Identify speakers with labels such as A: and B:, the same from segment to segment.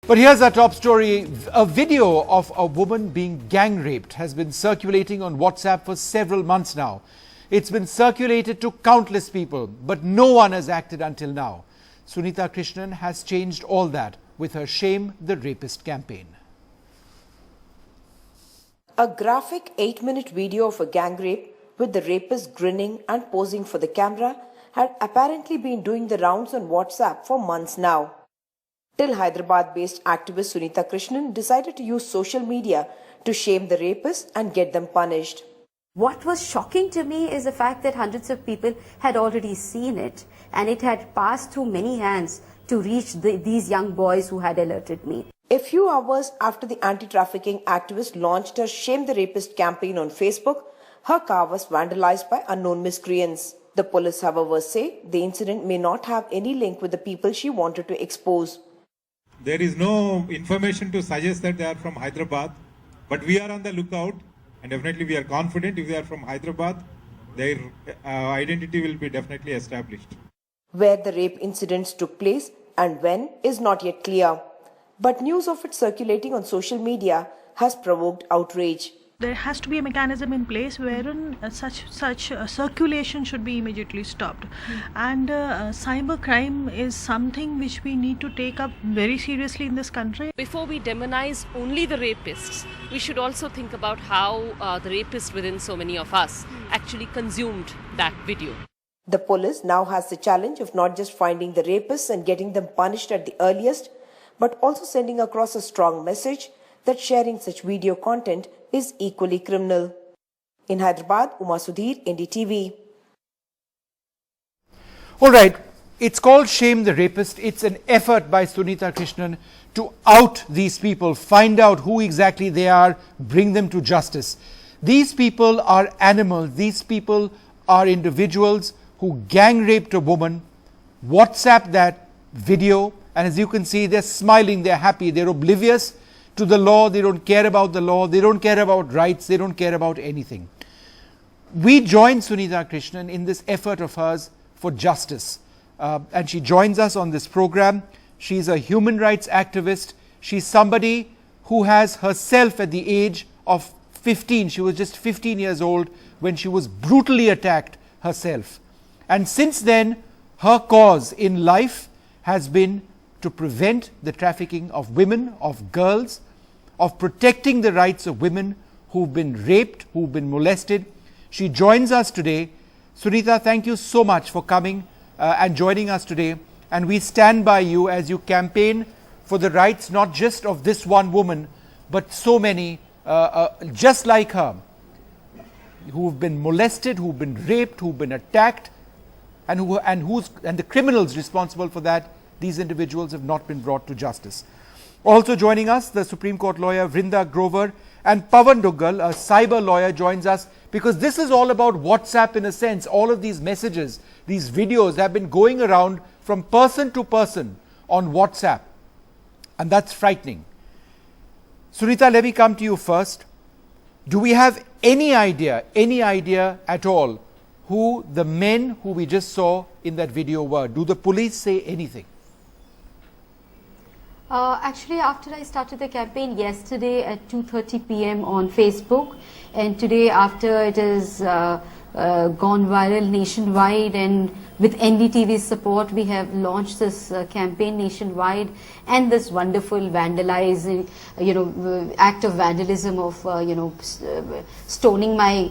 A: But here's our top story. A video of a woman being gang raped has been circulating on WhatsApp for several months now. It's been circulated to countless people, but no one has acted until now. Sunita Krishnan has changed all that with her Shame the Rapist campaign.
B: A graphic 8-minute video of a gang rape with the rapist grinning and posing for the camera had apparently been doing the rounds on WhatsApp for months now. Till Hyderabad-based activist Sunita Krishnan decided to use social media to shame the rapists and get them punished.
C: What was shocking to me is the fact that hundreds of people had already seen it, and it had passed through many hands to reach these young boys who had alerted me.
B: A few hours after the anti-trafficking activist launched her Shame the Rapist campaign on Facebook, her car was vandalized by unknown miscreants. The police, however, say the incident may not have any link with the people she wanted to expose.
D: There is no information to suggest that they are from Hyderabad, but we are on the lookout, and definitely we are confident if they are from Hyderabad, their identity will be definitely established.
B: Where the rape incidents took place and when is not yet clear, but news of it circulating on social media has provoked outrage.
E: There has to be a mechanism in place wherein such circulation should be immediately stopped. And cybercrime is something which we need to take up very seriously in this country.
F: Before we demonize only the rapists, we should also think about how the rapist within so many of us actually consumed that video.
B: The police now has the challenge of not just finding the rapists and getting them punished at the earliest, but also sending across a strong message that sharing such video content is equally criminal. In Hyderabad, Uma Sudhir, NDTV.
A: All right, it's called Shame the Rapist. It's an effort by Sunita Krishnan to out these people, find out who exactly they are, bring them to justice. These people are animals. These people are individuals who gang raped a woman, WhatsApp that video, and as you can see, they're smiling, they're happy, they're oblivious to the law, they don't care about the law, they don't care about rights, they don't care about anything. We join Sunita Krishnan in this effort of hers for justice, and she joins us on this program. She's a human rights activist. She's somebody who has herself at the age of 15, she was just 15 years old when she was brutally attacked herself. And since then, her cause in life has been to prevent the trafficking of women, of girls, of protecting the rights of women who've been raped, who've been molested. She joins us today. Sunita, thank you so much for coming and joining us today. And we stand by you as you campaign for the rights not just of this one woman, but so many just like her, who've been molested, who've been raped, who've been attacked, and the criminals responsible for that, these individuals have not been brought to justice. Also joining us, the Supreme Court lawyer Vrinda Grover, and Pavan Duggal, a cyber lawyer, joins us because this is all about WhatsApp in a sense. All of these messages, these videos have been going around from person to person on WhatsApp, and that's frightening. Sunita, let me come to you first. Do we have any idea at all who the men who we just saw in that video were? Do the police say anything?
C: Actually, after I started the campaign yesterday at 2:30 p.m. on Facebook, and today after it has gone viral nationwide, and with NDTV's support we have launched this campaign nationwide, and this wonderful vandalizing, act of vandalism of, stoning my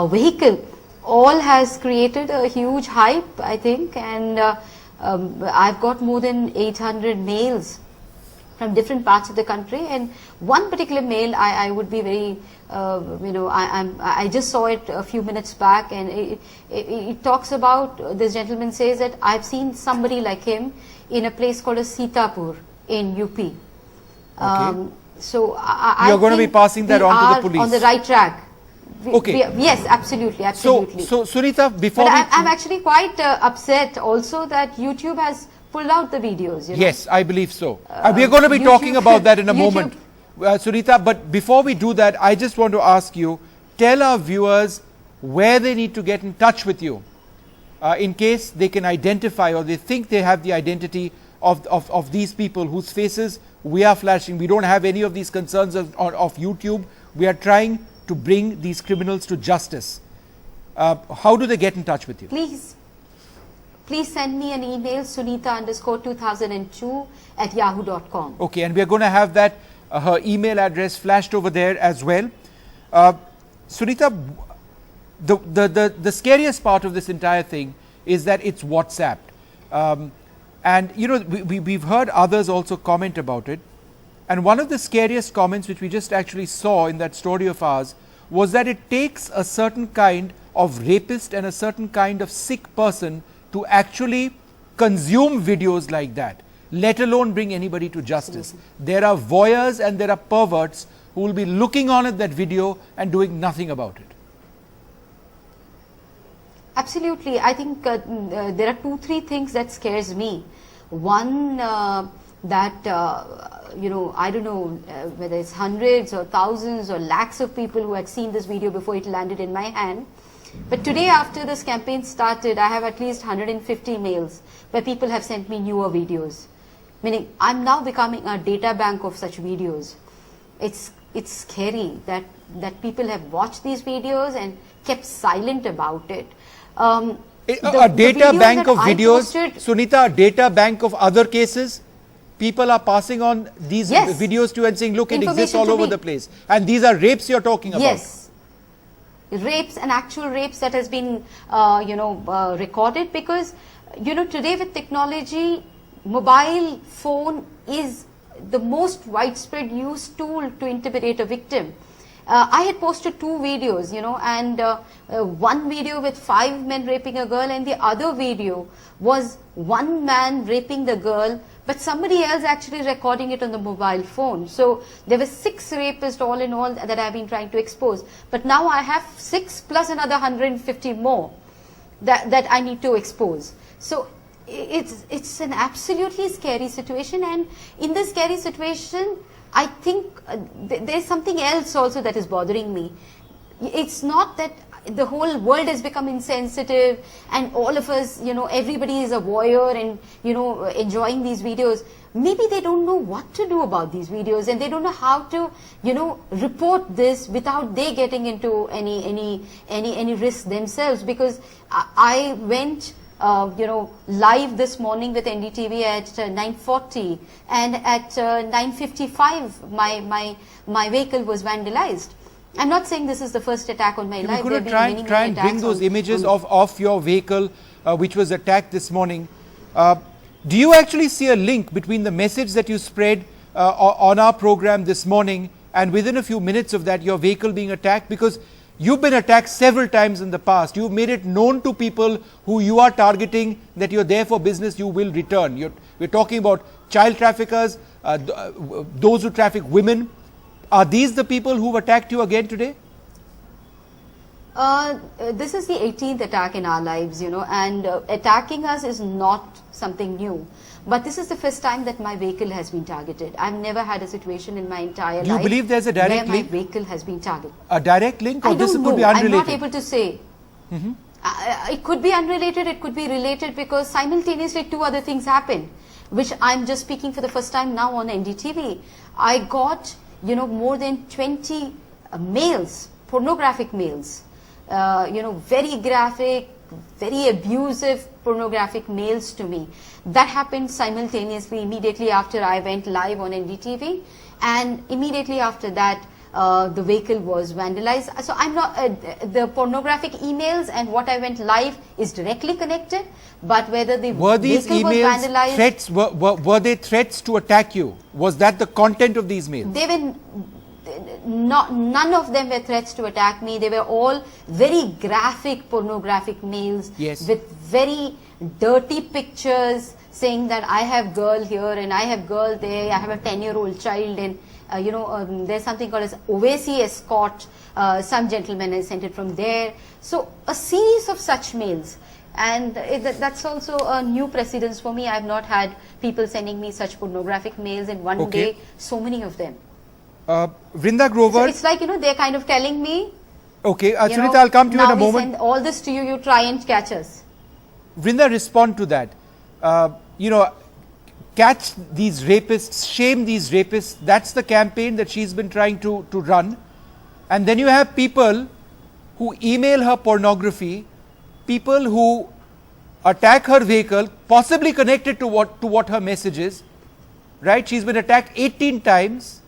C: vehicle, all has created a huge hype, I think, and I've got more than 800 mails from different parts of the country, and one particular mail I would be very, I just saw it a few minutes back, and it talks about, this gentleman says that I've seen somebody like him in a place called Sitapur in UP.
A: Okay.
C: So
A: you're going to be passing that on to the police.
C: On the right track. Yes, absolutely.
A: So Sunita, before
C: I'm actually quite upset also that YouTube has pulled out the videos.
A: Yes, I believe so. We are going to be talking about that in a moment, Sunita. But before we do that, I just want to ask you, tell our viewers where they need to get in touch with you in case they can identify or they think they have the identity of these people whose faces we are flashing. We don't have any of these concerns of YouTube. We are trying to bring these criminals to justice. How do they get in touch with you?
C: Please send me an email, sunita_2002@yahoo.com.
A: Okay, and we are going to have that her email address flashed over there as well. Sunita, the scariest part of this entire thing is that it's WhatsApped. And you know, we've heard others also comment about it. And one of the scariest comments which we just actually saw in that story of ours was that it takes a certain kind of rapist and a certain kind of sick person to actually consume videos like that, let alone bring anybody to justice. There are voyeurs and there are perverts who will be looking on at that video and doing nothing about it.
C: Absolutely. I think there are 2-3 things that scares me. One, that you know, I don't know whether it's hundreds or thousands or lakhs of people who had seen this video before it landed in my hand. But today, after this campaign started, I have at least 150 mails where people have sent me newer videos. Meaning, I'm now becoming a data bank of such videos. It's scary that people have watched these videos and kept silent about it.
A: A data bank of videos, Sunita, a data bank of other cases. People are passing on these videos to you and saying, look, it exists all over the place. And these are rapes you're talking about.
C: Yes. Rapes and actual rapes that has been, recorded, because, you know, today with technology, mobile phone is the most widespread used tool to intimidate a victim. I had posted 2 videos, you know, and one video with 5 men raping a girl, and the other video was 1 man raping the girl, but somebody else actually recording it on the mobile phone. So there were 6 rapists all in all that I've been trying to expose. But now I have 6 plus another 150 more that I need to expose. So it's an absolutely scary situation, and in this scary situation, I think there's something else also that is bothering me. It's not that the whole world has become insensitive and all of us, you know, everybody is a voyeur and, you know, enjoying these videos. Maybe they don't know what to do about these videos, and they don't know how to, you know, report this without they getting into any risk themselves. Because I went live this morning with NDTV at 9:40, and at 9:55 my vehicle was vandalized. I'm not saying this is the first attack on my life.
A: We're going to try and bring those images of your vehicle which was attacked this morning. Do you actually see a link between the message that you spread on our program this morning and within a few minutes of that your vehicle being attacked? Because you've been attacked several times in the past. You've made it known to people who you are targeting that you're there for business, you will return. We're talking about child traffickers, those who traffic women. Are these the people who've attacked you again today?
C: This is the 18th attack in our lives, you know, and attacking us is not something new. But this is the first time that my vehicle has been targeted. I've never had a situation in my entire life.
A: Do you believe there's a direct link?
C: My vehicle has been targeted.
A: A direct link, or this could be unrelated?
C: I'm not able to say. It could be unrelated, it could be related, because simultaneously 2 other things happened, which I'm just speaking for the first time now on NDTV. I got, you know, more than 20 mails, pornographic mails, very graphic, very abusive pornographic mails to me. That happened simultaneously, immediately after I went live on NDTV, and immediately after that the vehicle was vandalized. So I'm not, the pornographic emails and what I went live is directly connected, but whether the
A: were these
C: vehicle
A: emails
C: was vandalized,
A: threats, were they threats to attack you? Was that the content of these mails?
C: they were none of them were threats to attack me. They were all very graphic pornographic mails, with very dirty pictures saying that I have girl here and I have girl there, I have a 10-year-old child, and there's something called as Ovesi escort. Some gentleman has sent it from there. So a series of such mails, and that's also a new precedence for me. I have not had people sending me such pornographic mails in one day, so many of them.
A: Vrinda Grover.
C: So it's like, you know, they're kind of telling me,
A: okay, Sunita, I'll come to you in a moment.
C: Now we send all this to you, you try and catch us.
A: Vrinda, respond to that. catch these rapists, shame these rapists. That's the campaign that she's been trying to run. And then you have people who email her pornography, people who attack her vehicle, possibly connected to what her message is, right? She's been attacked 18 times,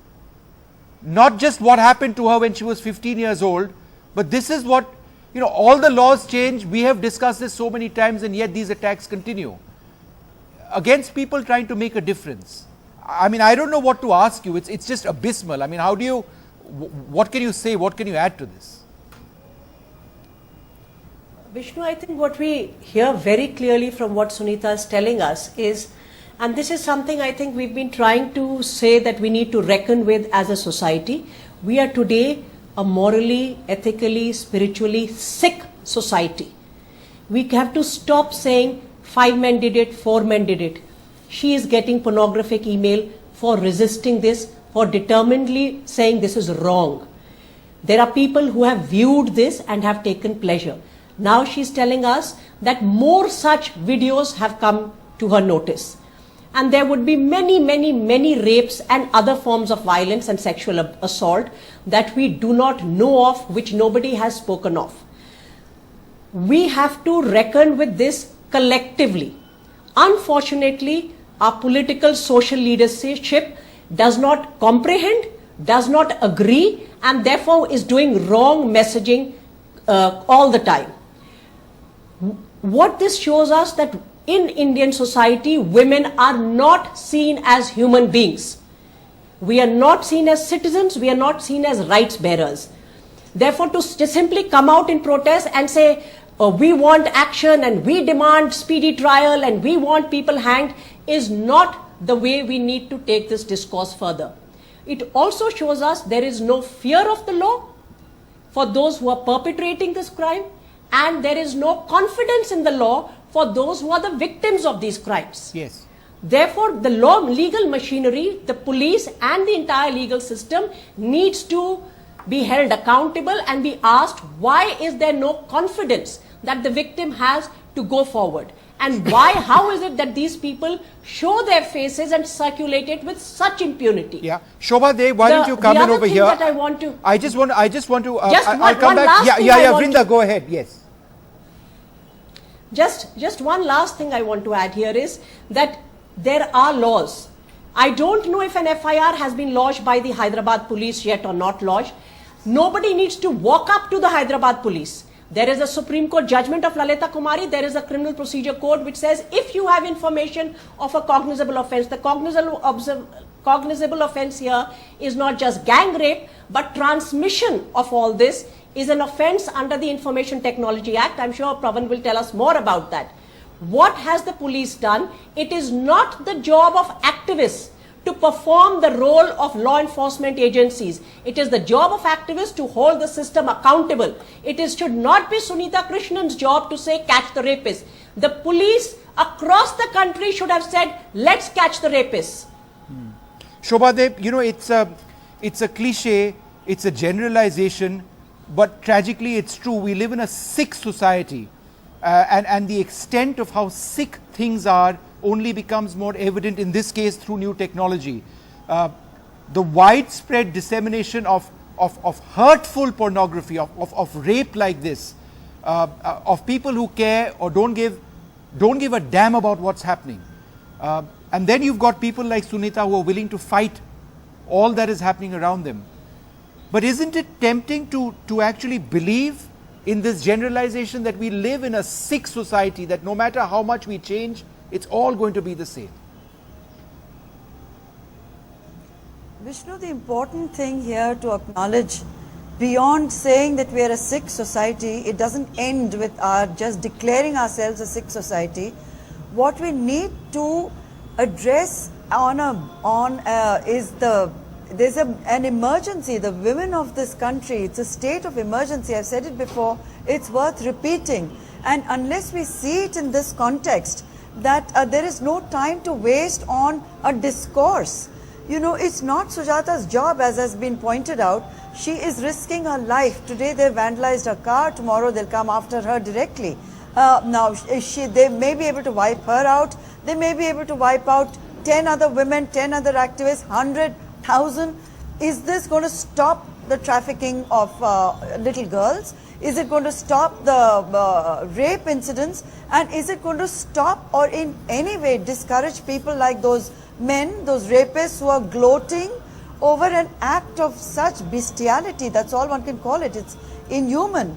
A: not just what happened to her when she was 15 years old, but this is what, you know, all the laws change. We have discussed this so many times, and yet these attacks continue against people trying to make a difference. I mean, I don't know what to ask you. It's just abysmal. I mean, how do you, what can you say? What can you add to this?
G: Vishnu, I think what we hear very clearly from what Sunita is telling us is, and this is something I think we've been trying to say that we need to reckon with as a society. We are today a morally, ethically, spiritually sick society. We have to stop saying 5 men did it, 4 men did it. She is getting pornographic email for resisting this, for determinedly saying this is wrong. There are people who have viewed this and have taken pleasure. Now she's telling us that more such videos have come to her notice. And there would be many rapes and other forms of violence and sexual assault that we do not know of, which nobody has spoken of. We have to reckon with this collectively. Unfortunately, our political social leadership does not comprehend, does not agree, and therefore is doing wrong messaging all the time. What this shows us that in Indian society, women are not seen as human beings. We are not seen as citizens, we are not seen as rights bearers. Therefore, to simply come out in protest and say, we want action and we demand speedy trial and we want people hanged is not the way we need to take this discourse further. It also shows us there is no fear of the law for those who are perpetrating this crime, and there is no confidence in the law for those who are the victims of these crimes.
A: Yes.
G: Therefore, the legal machinery, the police and the entire legal system needs to be held accountable and be asked, why is there no confidence that the victim has to go forward? And why, how is it that these people show their faces and circulate it with such impunity?
A: Yeah. Shobha Dev, why don't you come in over here?
G: That I want to...
A: I just want to,
G: I'll
A: come back. Vrinda, go ahead. Yes.
G: Just one last thing I want to add here is that there are laws. I don't know if an FIR has been lodged by the Hyderabad police yet or not lodged. Nobody needs to walk up to the Hyderabad police. There is a Supreme Court judgment of Lalita Kumari. There is a criminal procedure code which says if you have information of a cognizable offense, the cognizable offense here is not just gang rape, but transmission of all this is an offense under the Information Technology Act. I'm sure Pravan will tell us more about that. What has the police done? It is not the job of activists to perform the role of law enforcement agencies. It is the job of activists to hold the system accountable. Should not be Sunita Krishnan's job to say catch the rapists. The police across the country should have said let's catch the rapists.
A: Shobha Dev, you know, it's a cliche, it's a generalization, but tragically it's true. We live in a sick society, and the extent of how sick things are only becomes more evident in this case through new technology. The widespread dissemination of hurtful pornography, of rape like this, of people who care or don't give a damn about what's happening. And then you've got people like Sunita who are willing to fight all that is happening around them. But isn't it tempting to actually believe in this generalization that we live in a sick society, that no matter how much we change, it's all going to be the same?
H: Vishnu, the important thing here to acknowledge, beyond saying that we are a sick society, it doesn't end with our just declaring ourselves a sick society. What we need to address there's an emergency. The women of this country, it's a state of emergency. I've said it before, it's worth repeating. And unless we see it in this context, that there is no time to waste on a discourse. You know, it's not Sujata's job, as has been pointed out. She is risking her life. Today they vandalized her car, tomorrow they'll come after her directly. Now, they may be able to wipe her out, they may be able to wipe out 10 other women, 10 other activists, 100,000. Is this going to stop the trafficking of little girls? Is it going to stop the rape incidents? And is it going to stop or in any way discourage people like those men, those rapists who are gloating over an act of such bestiality? That's all one can call it. It's inhuman.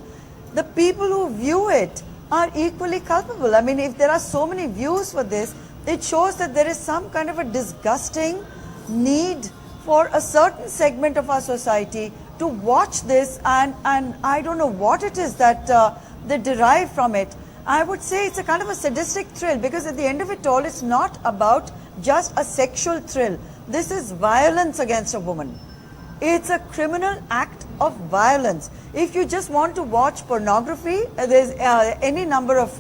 H: The people who view it are equally culpable. I mean, if there are so many views for this, it shows that there is some kind of a disgusting need for a certain segment of our society to watch this, and I don't know what it is that they derive from it. I would say it's a kind of a sadistic thrill, because at the end of it all, it's not about just a sexual thrill. This is violence against a woman. It's a criminal act of violence. If you just want to watch pornography, there's any number of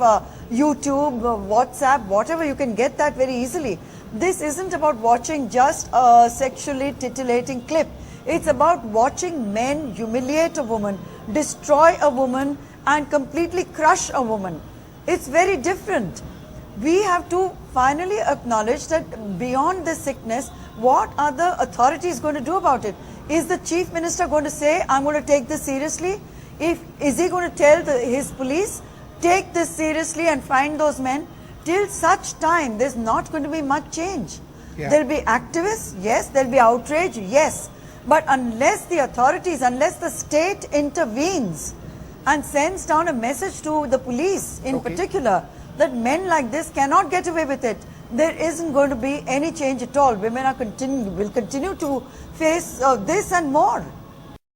H: YouTube, WhatsApp, whatever, you can get that very easily. This isn't about watching just a sexually titillating clip. It's about watching men humiliate a woman, destroy a woman, and completely crush a woman. It's very different. We have to finally acknowledge that beyond this sickness, what are the authorities going to do about it? Is the Chief Minister going to say, I'm going to take this seriously? Is he going to tell his police, take this seriously and find those men? Till such time, there's not going to be much change.
A: Yeah.
H: There'll be activists, yes. There'll be outrage, yes. But unless the authorities, unless the state intervenes and sends down a message to the police in particular, that men like this cannot get away with it, there isn't going to be any change at all. Women will continue to face this and more.